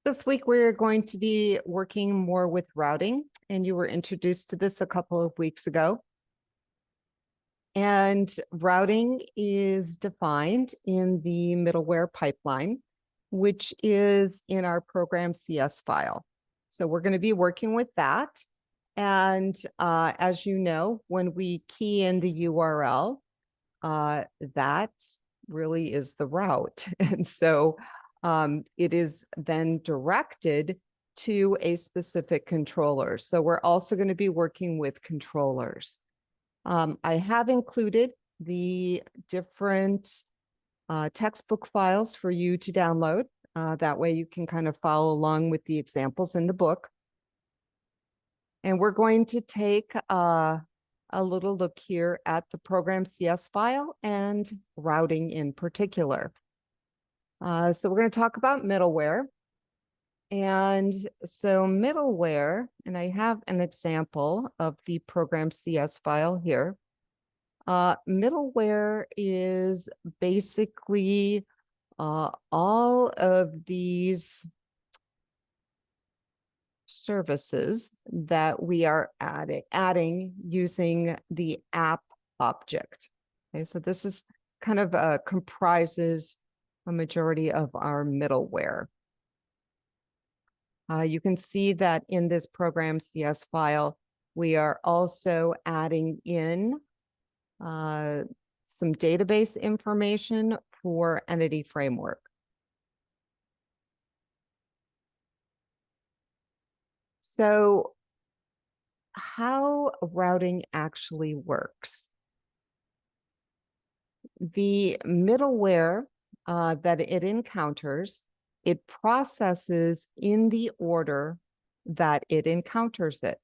This week, we're going to be working more with routing, and you were introduced to this a couple of weeks ago. And routing is defined in the middleware pipeline, which is in our program CS file. So we're going to be working with that. And as you know, when we key in the URL, that really is the route. And so it is then directed to a specific controller. So we're also going to be working with controllers. I have included the different textbook files for you to download. That way you can kind of follow along with the examples in the book. And we're going to take a little look here at the program CS file and routing in particular. So we're going to talk about middleware. And so middleware, and I have an example of the program CS file here. Middleware is basically all of these services that we are adding using the app object. Okay, so this is kind of comprises a majority of our middleware. You can see that in this program CS file, we are also adding in some database information for Entity Framework. So how routing actually works. The middleware that it encounters, it processes in the order that it encounters it.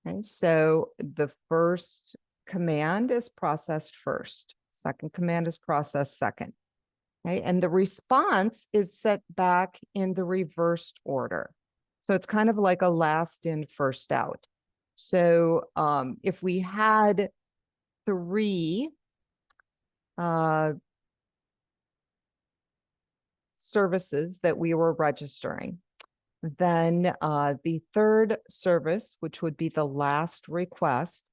Okay, so the first command is processed first. Second command is processed second. Okay, and the response is set back in the reversed order. So it's kind of like a last in, first out. So if we had three services that we were registering, then the third service, which would be the last request,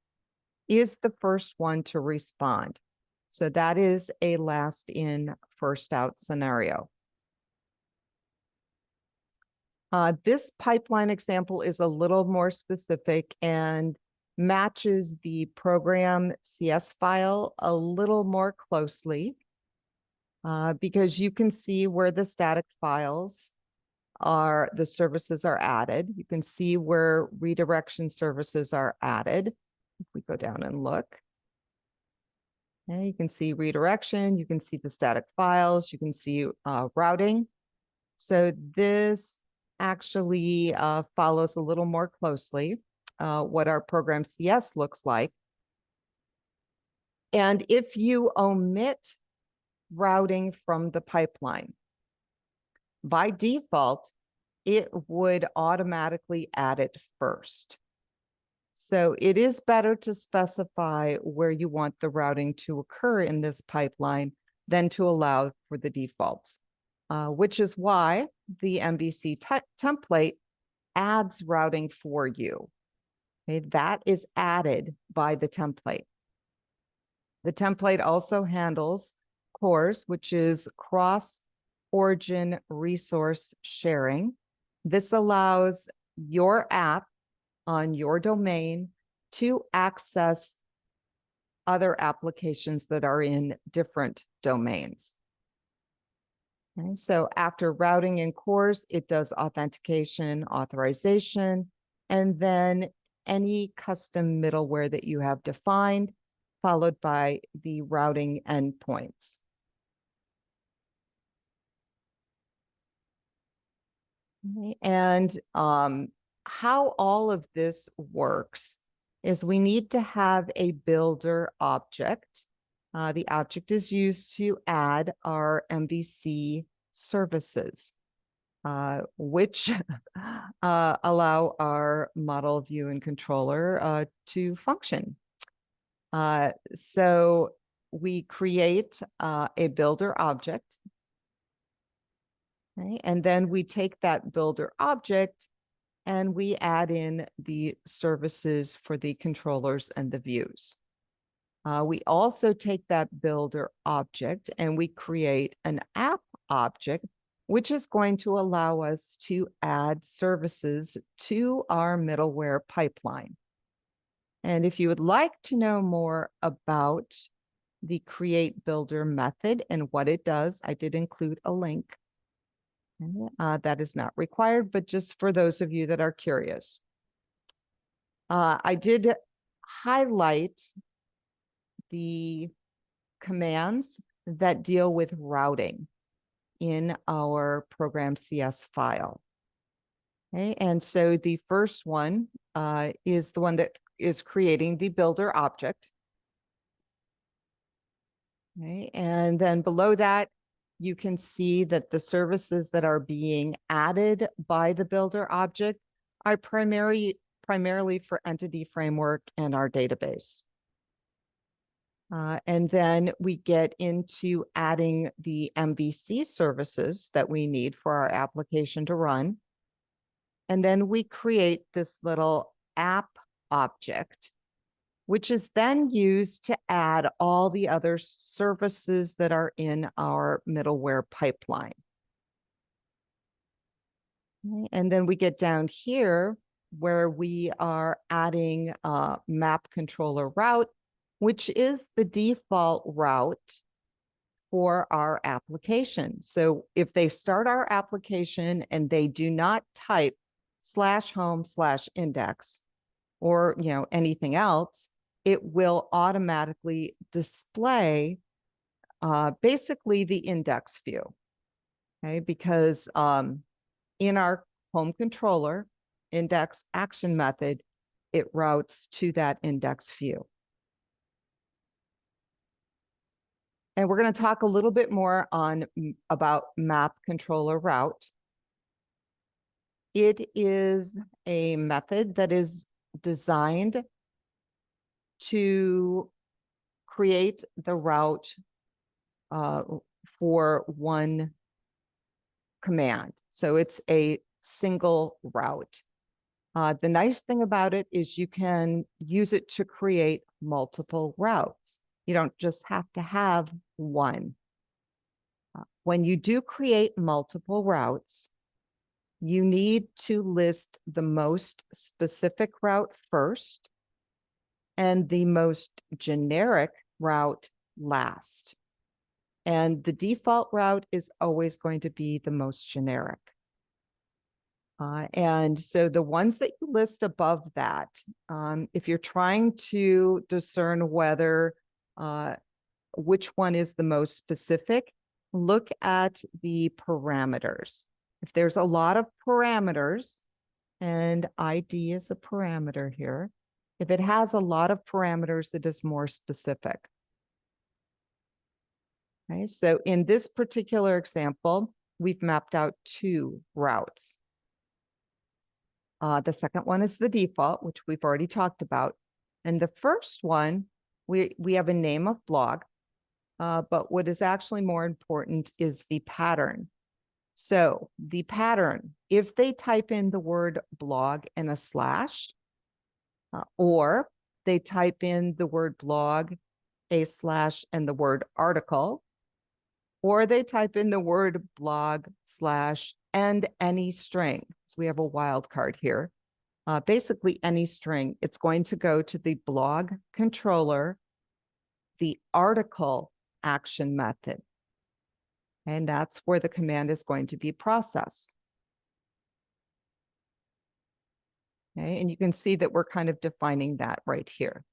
is the first one to respond. So that is a last in, first out scenario. This pipeline example is a little more specific and matches the program CS file a little more closely because you can see where the static files are, the services are added. You can see where redirection services are added. If we go down and look, okay, you can see redirection, you can see the static files, you can see routing. So this actually follows a little more closely what our program CS looks like. And if you omit routing from the pipeline, by default, it would automatically add it first. So it is better to specify where you want the routing to occur in this pipeline than to allow for the defaults, which is why the MVC template adds routing for you. Okay, that is added by the template. The template also handles CORS, which is cross-origin resource sharing. This allows your app on your domain to access other applications that are in different domains. Okay, so after routing in CORS, it does authentication, authorization, and then any custom middleware that you have defined, followed by the routing endpoints. Okay, and how all of this works is we need to have a builder object. The object is used to add our MVC services, which allow our model view and controller to function. So we create a builder object. Okay, and then we take that builder object and we add in the services for the controllers and the views. We also take that builder object and we create an app object, which is going to allow us to add services to our middleware pipeline. And if you would like to know more about the create builder method and what it does, I did include a link. That is not required, but just for those of you that are curious. I did highlight the commands that deal with routing in our program CS file. Okay, and so the first one is the one that is creating the builder object. Okay, and then below that, you can see that the services that are being added by the builder object are primarily for entity framework and our database. And then we get into adding the MVC services that we need for our application to run. And then we create this little app object, which is then used to add all the other services that are in our middleware pipeline. Okay, and then we get down here where we are adding map controller route, which is the default route for our application. So if they start our application and they do not type /home/index or anything else, it will automatically display basically the index view. Okay, because in our home controller index action method, it routes to that index view. And we're going to talk a little bit more about map controller route. It is a method that is designed to create the route for one command. So it's a single route. The nice thing about it is you can use it to create multiple routes. You don't just have to have one. When you do create multiple routes, you need to list the most specific route first and the most generic route last. And the default route is always going to be the most generic. And so the ones that you list above that, if you're trying to discern whether which one is the most specific, look at the parameters. If there's a lot of parameters, and ID is a parameter here, if it has a lot of parameters, it is more specific. Okay, so in this particular example, we've mapped out 2 routes. The second one is the default, which we've already talked about. And the first one, we have a name of blog, but what is actually more important is the pattern. So the pattern, if they type in the word blog and a slash, or they type in the word blog, a slash, and the word article, or they type in the word blog slash and any string. So we have a wildcard here. Basically any string, it's going to go to the blog controller, the article action method. And that's where the command is going to be processed. Okay, and you can see that we're kind of defining that right here.